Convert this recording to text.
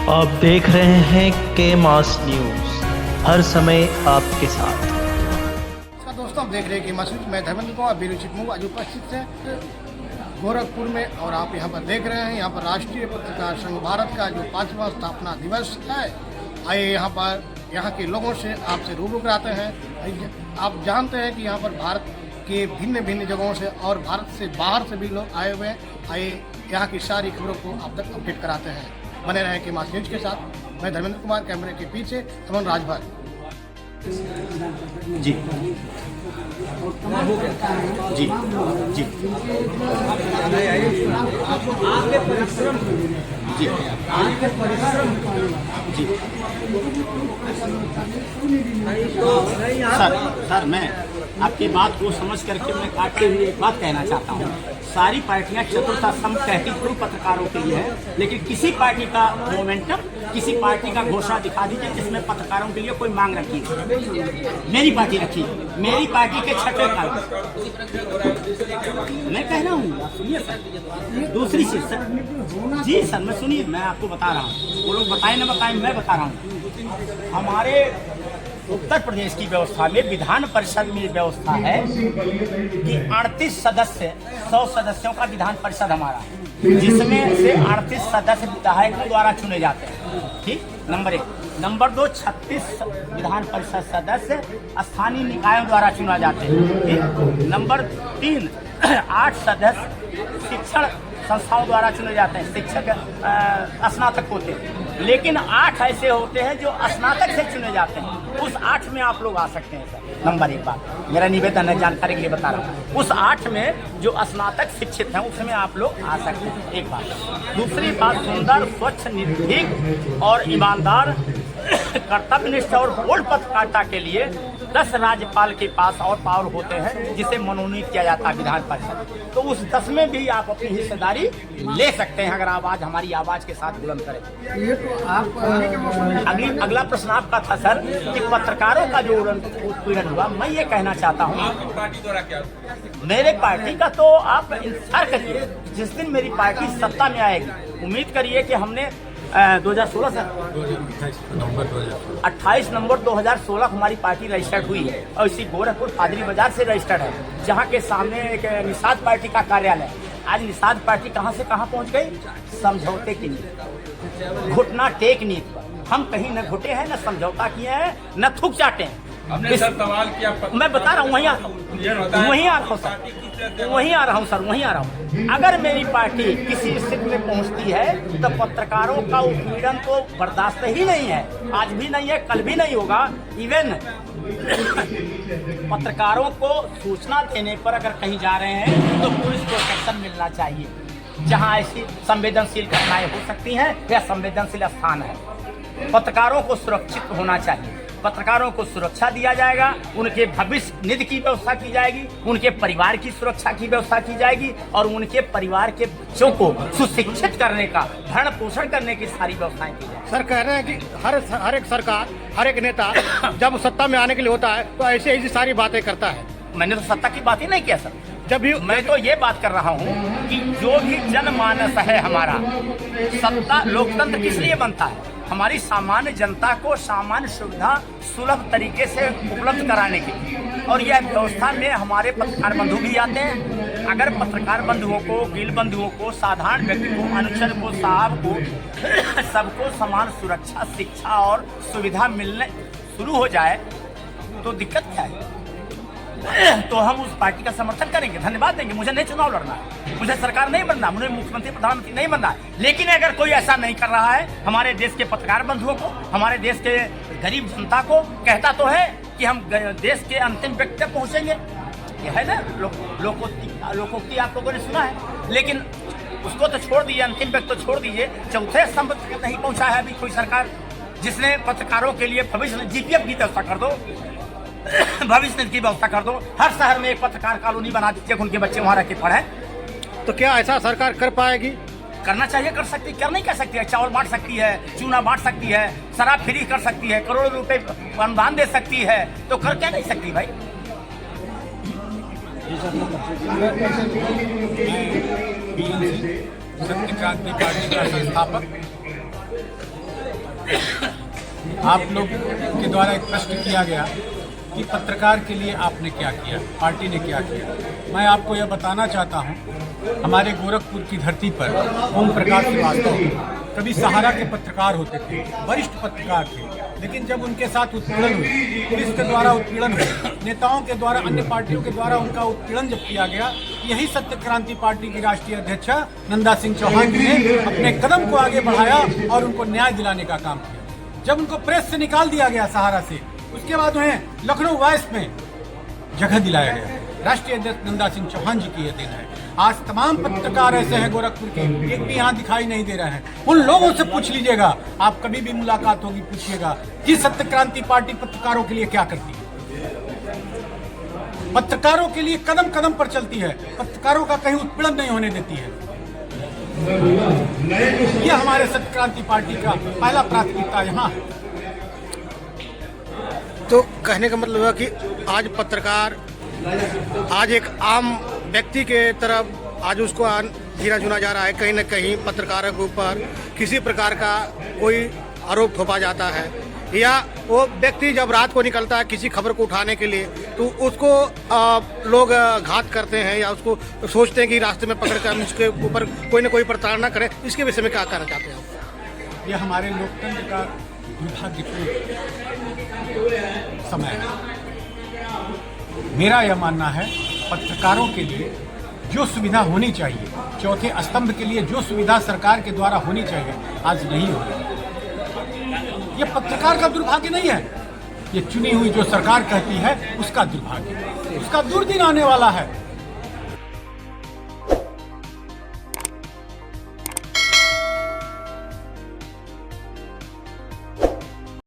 आप देख रहे हैं के मास न्यूज़, हर समय आपके साथ। दोस्तों, आप देख रहे हैं कि मसूद मैं धर्मेंद्र कुमार ब्यूरो चीफ आज उपस्थित है गोरखपुर में, और आप यहां पर देख रहे हैं यहाँ पर राष्ट्रीय पत्रकार संघ भारत का जो 5वां स्थापना दिवस है। आइए यहाँ के लोगों से आपसे रूबरू कराते हैं। आप जानते हैं कि यहाँ पर भारत के भिन्न भिन्न जगहों से और भारत से बाहर से भी लोग आए हुए हैं। आइए यहाँ की सारी खबरों को आप तक अपडेट कराते हैं। बने रहें के मास न्यूज के साथ। मैं धर्मेंद्र कुमार, कैमरे के पीछे अमन राजभर जी जी जी आपके परिश्रम जी आपके परिश्रम जी सर मैं आपकी बात को समझ करके मैं काटते हुए एक बात कहना चाहता हूँ। सारी पार्टियां चतुर्था स्तंभ कहती पूर्व पत्रकारों के लिए है, लेकिन किसी पार्टी का मोमेंटम, किसी पार्टी का घोषणा दिखा दीजिए जिसमें पत्रकारों के लिए कोई मांग रखी है। मेरी पार्टी रखी, मेरी पार्टी के छठे काल मैं कह रहा हूँ, सुनिए सर। दूसरी चीज सर, जी सर मैं सुनिए, मैं आपको बता रहा हूँ, वो लोग बताएं ना बताएं, मैं बता रहा हूँ। हमारे उत्तर प्रदेश की व्यवस्था में, विधान परिषद में व्यवस्था है कि 38 सदस्य, 100 सदस्यों का विधान परिषद हमारा, जिसमें से 38 सदस्य विधायकों द्वारा चुने जाते हैं। ठीक, नंबर 1। नंबर 2, 36 विधान परिषद सदस्य स्थानीय निकायों द्वारा चुना जाते हैं। ठीक, नंबर 3, 8 सदस्य शिक्षण संस्थाओं द्वारा चुने जाते हैं। शिक्षक स्नातक होते हैं, लेकिन 8 ऐसे होते हैं जो स्नातक से चुने जाते हैं। उस 8 में आप लोग आ सकते हैं सर। नंबर 1 बात, मेरा निवेदन है, जानकारी के लिए बता रहा हूँ। उस 8 में जो स्नातक शिक्षित हैं उसमें आप लोग आ सकते हैं, एक बात। दूसरी बात, सुंदर, स्वच्छ, निर्भीक और ईमानदार, कर्तव्यनिष्ठ और बोल्ड पत्रकारिता के लिए 10 राज्यपाल के पास और पावर होते हैं, जिसे मनोनीत किया जाता है विधान परिषद। तो उस 10 में भी आप अपनी हिस्सेदारी ले सकते हैं, अगर आवाज हमारी आवाज के साथ बुलंद करें। ये तो आप अगला प्रश्न आपका था सर कि पत्रकारों का जो उत्पीड़न हुआ, मैं ये कहना चाहता हूँ, मेरे पार्टी का तो आप इंतजार करिए, जिस दिन मेरी पार्टी सत्ता में आएगी, उम्मीद करिए कि हमने 2016 से 28 नवंबर 2016 हमारी पार्टी रजिस्टर्ड हुई है, और इसी गोरखपुर फादरी बाजार से रजिस्टर्ड है, जहाँ के सामने एक निषाद पार्टी का कार्यालय। आज निषाद पार्टी कहाँ से कहाँ पहुँच गई? समझौते की नीति, घुटना टेक नीति पर। हम कहीं न घुटे हैं, न समझौता किए हैं, न थूक चाटे हैं। हमने सर सवाल किया, मैं बता रहा हूँ, वहीं आ रहा हूँ सर। अगर मेरी पार्टी किसी स्थिति में पहुंचती है तो पत्रकारों का उत्पीड़न तो बर्दाश्त ही नहीं है, आज भी नहीं है, कल भी नहीं होगा। इवन पत्रकारों को सूचना देने पर अगर कहीं जा रहे हैं तो पुलिस प्रोटेक्शन मिलना चाहिए, जहां ऐसी संवेदनशील घटनाएं हो सकती हैं या संवेदनशील स्थान है। पत्रकारों को सुरक्षित होना चाहिए, पत्रकारों को सुरक्षा दिया जाएगा, उनके भविष्य निधि की व्यवस्था की जाएगी, उनके परिवार की सुरक्षा की व्यवस्था की जाएगी, और उनके परिवार के बच्चों को सुशिक्षित करने का, भरण पोषण करने की सारी व्यवस्थाएं की जाएगी। सर कह रहे हैं कि हर एक सरकार, हर एक नेता जब सत्ता में आने के लिए होता है तो ऐसी सारी बातें करता है। मैंने तो सत्ता की बात ही नहीं किया सर, जब भी मैं तो ये बात कर रहा हूँ कि जो भी जनमानस है हमारा, सत्ता, लोकतंत्र किस लिए बनता है? हमारी सामान्य जनता को सामान्य सुविधा सुलभ तरीके से उपलब्ध कराने की, और यह व्यवस्था में हमारे पत्रकार बंधु भी आते हैं। अगर पत्रकार बंधुओं को, गिल बंधुओं को, साधारण व्यक्ति को, अनुचर को, साहब को, सबको समान सुरक्षा, शिक्षा और सुविधा मिलने शुरू हो जाए तो दिक्कत क्या है? तो हम उस पार्टी का समर्थन करेंगे, धन्यवाद देंगे। मुझे नहीं चुनाव लड़ना है, मुझे सरकार नहीं बनना, मुझे मुख्यमंत्री प्रधानमंत्री नहीं बनना है। लेकिन अगर कोई ऐसा नहीं कर रहा है, हमारे देश के पत्रकार बंधुओं को, हमारे देश के गरीब जनता को कहता तो है कि हम देश के अंतिम व्यक्ति तक पहुंचेंगे, ये है ना लोकोक्ति आप लोगों ने सुना है। लेकिन उसको तो छोड़ दीजिए, अंतिम व्यक्ति तो छोड़ दीजिए, चौथे स्तंभ तक नहीं पहुंचा है अभी कोई सरकार, जिसने पत्रकारों के लिए भविष्य GPF की व्यवस्था कर दो, भविष्य निधि की व्यवस्था कर दो, हर शहर में एक पत्रकार कॉलोनी बना दीजिए, उनके बच्चे वहां रह के पढ़े। तो क्या ऐसा सरकार कर पाएगी? करना चाहिए, कर सकती है, क्यों नहीं कर सकती है? चावल बांट सकती है, चूना बांट सकती है, शराब फ्री कर सकती है, करोड़ों रुपए अनुदान दे सकती है, तो कर क्या नहीं सकती भाई? सत्य क्रांति पार्टी का संस्थापक आप लोग के द्वारा एक प्रश्न किया गया कि पत्रकार के लिए आपने क्या किया, पार्टी ने क्या किया। मैं आपको यह बताना चाहता हूं, हमारे गोरखपुर की धरती पर ओम प्रकाश श्रीवास्तव कभी सहारा के पत्रकार होते थे, वरिष्ठ पत्रकार थे, लेकिन जब उनके साथ उत्पीड़न हुई, पुलिस के द्वारा उत्पीड़न हुई, नेताओं के द्वारा, अन्य पार्टियों के द्वारा उनका उत्पीड़न जब किया गया, यही सत्य क्रांति पार्टी की राष्ट्रीय अध्यक्ष नंदा सिंह चौहान जी ने अपने कदम को आगे बढ़ाया और उनको न्याय दिलाने का काम किया। जब उनको प्रेस से निकाल दिया गया सहारा से, उसके बाद उन्हें लखनऊ वाइस में जगह दिलाया गया। राष्ट्रीय अध्यक्ष नंदा सिंह चौहान जी की यह दिन है। आज तमाम पत्रकार ऐसे हैं गोरखपुर के, एक भी यहाँ दिखाई नहीं दे रहे हैं। उन लोगों से पूछ लीजिएगा, आप कभी भी मुलाकात होगी, पूछिएगा कि सत्य क्रांति पार्टी पत्रकारों के लिए क्या करती है। पत्रकारों के लिए कदम कदम पर चलती है, पत्रकारों का कहीं उत्पीड़न नहीं होने देती है। यह हमारे सत्य क्रांति पार्टी का पहला प्राथमिकता यहाँ है। तो कहने का मतलब है कि आज पत्रकार आज एक आम व्यक्ति के तरफ आज उसको गिना चुना जा रहा है। कहीं न कहीं पत्रकारों के ऊपर किसी प्रकार का कोई आरोप थोपा जाता है, या वो व्यक्ति जब रात को निकलता है किसी खबर को उठाने के लिए, तो उसको लोग घात करते हैं या उसको सोचते हैं कि रास्ते में पकड़ कर उसके ऊपर कोई न कोई प्रताड़ना करे। इसके विषय में क्या कहना चाहते हैं आप? यह हमारे लोकतंत्र का दुर्भाग्यपूर्ण समय है। मेरा यह मानना है, पत्रकारों के लिए जो सुविधा होनी चाहिए, चौथे स्तंभ के लिए जो सुविधा सरकार के द्वारा होनी चाहिए, आज नहीं हो रही। यह पत्रकार का दुर्भाग्य नहीं है, ये चुनी हुई जो सरकार कहती है उसका दुर्भाग्य, उसका दुर्दिन आने वाला है।